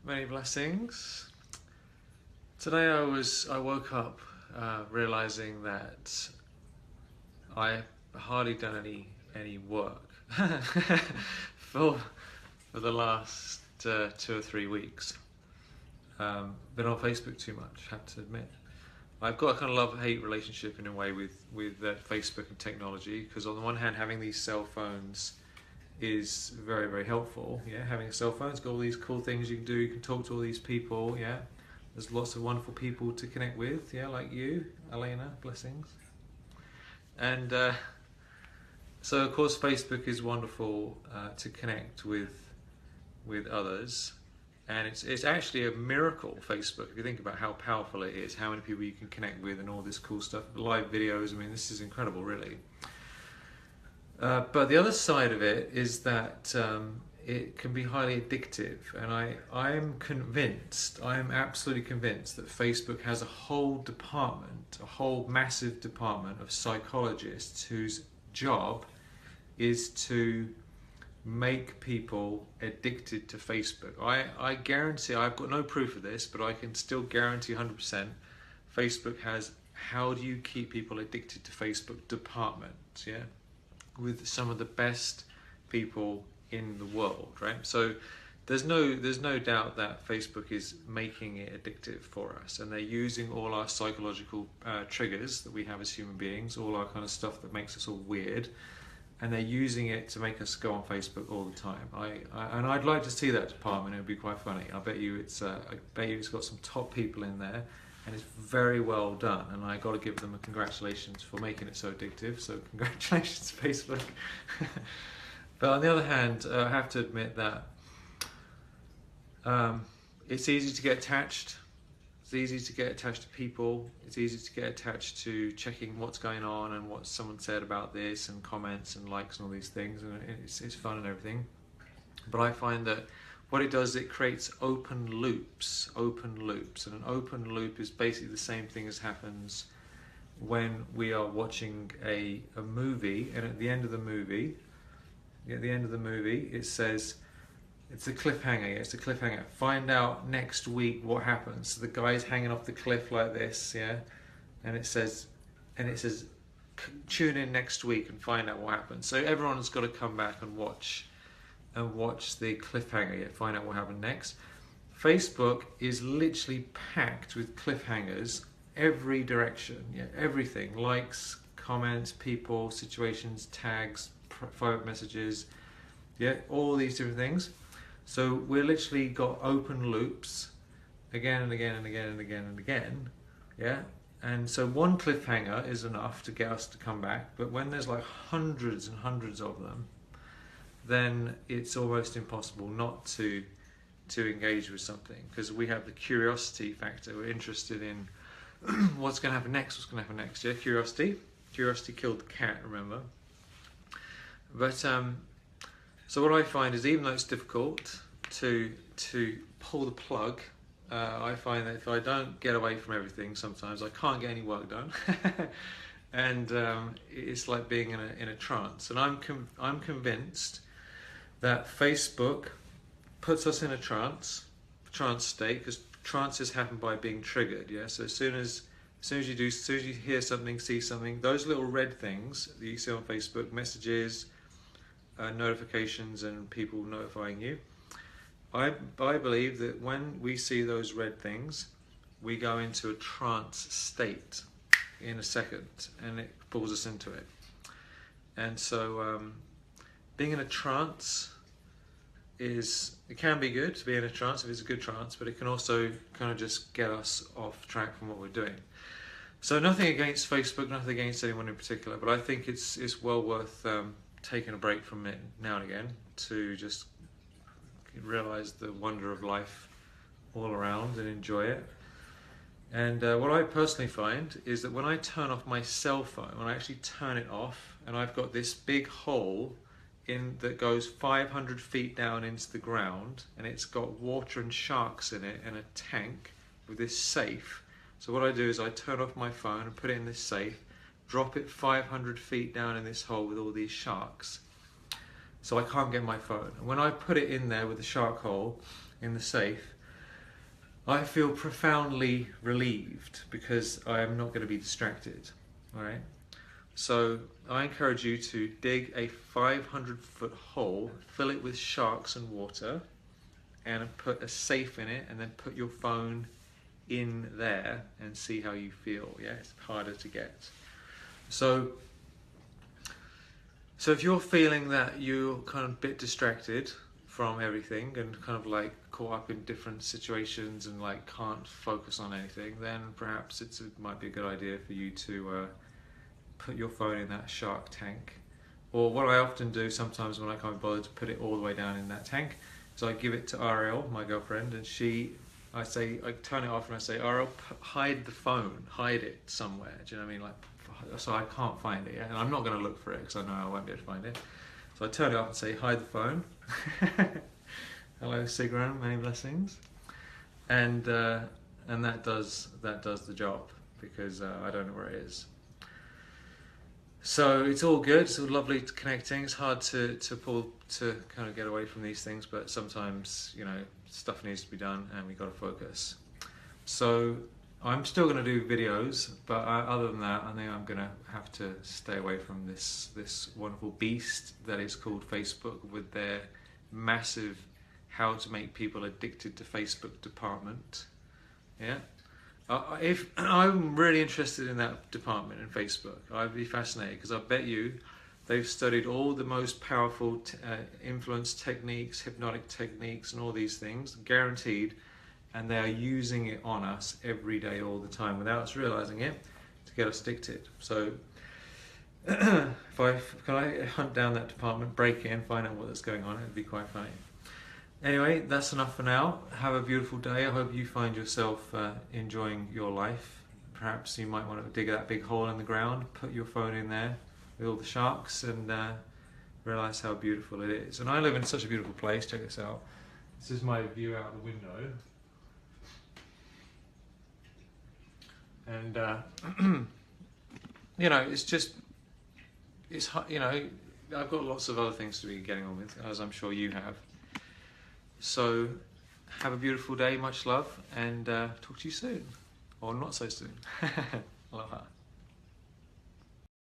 Many blessings. Today I woke up realizing that I hardly done any work for the last 2 or 3 weeks. Been on Facebook too much, have to admit. I've got a kind of love-hate relationship in a way with Facebook and technology, because on the one hand, having these cell phones is very, very helpful. Yeah, having a cell phone's got all these cool things you can do. You can talk to all these people. Yeah, there's lots of wonderful people to connect with. Yeah, like you, Elena. Blessings. And so, of course, Facebook is wonderful to connect with others. And it's actually a miracle, Facebook, if you think about how powerful it is, how many people you can connect with, and all this cool stuff. Live videos. I mean, this is incredible, really. But the other side of it is that it can be highly addictive, and I am absolutely convinced that Facebook has a whole department, a whole massive department of psychologists whose job is to make people addicted to Facebook. I guarantee, I've got no proof of this, but I can still guarantee 100% Facebook has how do you keep people addicted to Facebook department, yeah? With some of the best people in the world, right? So there's no doubt that Facebook is making it addictive for us, and they're using all our psychological triggers that we have as human beings, all our kind of stuff that makes us all weird, and they're using it to make us go on Facebook all the time. And I'd like to see that department. It would be quite funny. I bet you it's got some top people in there, and it's very well done, and I got to give them a congratulations for making it so addictive. So congratulations, Facebook. But on the other hand, I have to admit that it's easy to get attached. It's easy to get attached to people. It's easy to get attached to checking what's going on and what someone said about this, and comments and likes and all these things, and it's fun and everything. But I find that what it does, it creates open loops, and an open loop is basically the same thing as happens when we are watching a movie, and at the end of the movie, it says, it's a cliffhanger, find out next week what happens. So the guy's hanging off the cliff like this, yeah, and it says, tune in next week and find out what happens. So everyone's got to come back and watch the cliffhanger, yeah, find out what happened next. Facebook is literally packed with cliffhangers every direction, yeah, everything, likes, comments, people, situations, tags, private messages, yeah, all these different things. So we're literally got open loops again and again and again and again and again, yeah. And so one cliffhanger is enough to get us to come back, but when there's like hundreds and hundreds of them, then it's almost impossible not to engage with something, because we have the curiosity factor. We're interested in what's going to happen next. Yeah, curiosity killed the cat, remember? But so what I find is, even though it's difficult to pull the plug, I find that if I don't get away from everything, sometimes I can't get any work done. And it's like being in a trance. And I'm convinced that Facebook puts us in a trance state, because trances happen by being triggered. Yeah. So as soon as you hear something, see something, those little red things that you see on Facebook, messages, notifications, and people notifying you, I believe that when we see those red things, we go into a trance state in a second, and it pulls us into it. And so being in a trance it can be good to be in a trance if it's a good trance, but it can also kind of just get us off track from what we're doing. So nothing against Facebook, nothing against anyone in particular, but I think it's well worth taking a break from it now and again to just realize the wonder of life all around and enjoy it. And what I personally find is that when I turn off my cell phone, when I actually turn it off, and I've got this big hole that goes 500 feet down into the ground, and it's got water and sharks in it, and a tank with this safe. So what I do is I turn off my phone and put it in this safe, drop it 500 feet down in this hole with all these sharks, so I can't get my phone. And when I put it in there with the shark hole in the safe, I feel profoundly relieved because I am not going to be distracted. All right. So I encourage you to dig a 500-foot hole, fill it with sharks and water, and put a safe in it, and then put your phone in there and see how you feel. Yeah, it's harder to get. So if you're feeling that you're kind of a bit distracted from everything and kind of like caught up in different situations and like can't focus on anything, then perhaps it might be a good idea for you to put your phone in that shark tank. Or what I often do sometimes when I can't bother to put it all the way down in that tank, is I give it to Ariel, my girlfriend, and I turn it off and I say, Ariel, hide the phone, hide it somewhere. Do you know what I mean? Like, so I can't find it, yeah? And I'm not going to look for it because I know I won't be able to find it. So I turn it off and say, hide the phone. Hello, Sigrun, many blessings. And that does the job because I don't know where it is. So it's all good. It's all lovely connecting. It's hard to kind of get away from these things, but sometimes, you know, stuff needs to be done and we got to focus. So I'm still going to do videos, but other than that, I think I'm going to have to stay away from this wonderful beast that is called Facebook with their massive how to make people addicted to Facebook department. Yeah. If I'm really interested in that department in Facebook, I'd be fascinated because I bet you they've studied all the most powerful influence techniques, hypnotic techniques, and all these things, guaranteed, and they are using it on us every day, all the time, without us realizing it, to get us addicted. So, can I hunt down that department, break in, find out what's going on? It'd be quite funny. Anyway, that's enough for now. Have a beautiful day. I hope you find yourself enjoying your life. Perhaps you might want to dig that big hole in the ground, put your phone in there with all the sharks, and realize how beautiful it is. And I live in such a beautiful place. Check this out. This is my view out the window. And you know, you know, I've got lots of other things to be getting on with, as I'm sure you have. So have a beautiful day, much love, and talk to you soon, or not so soon. Aloha.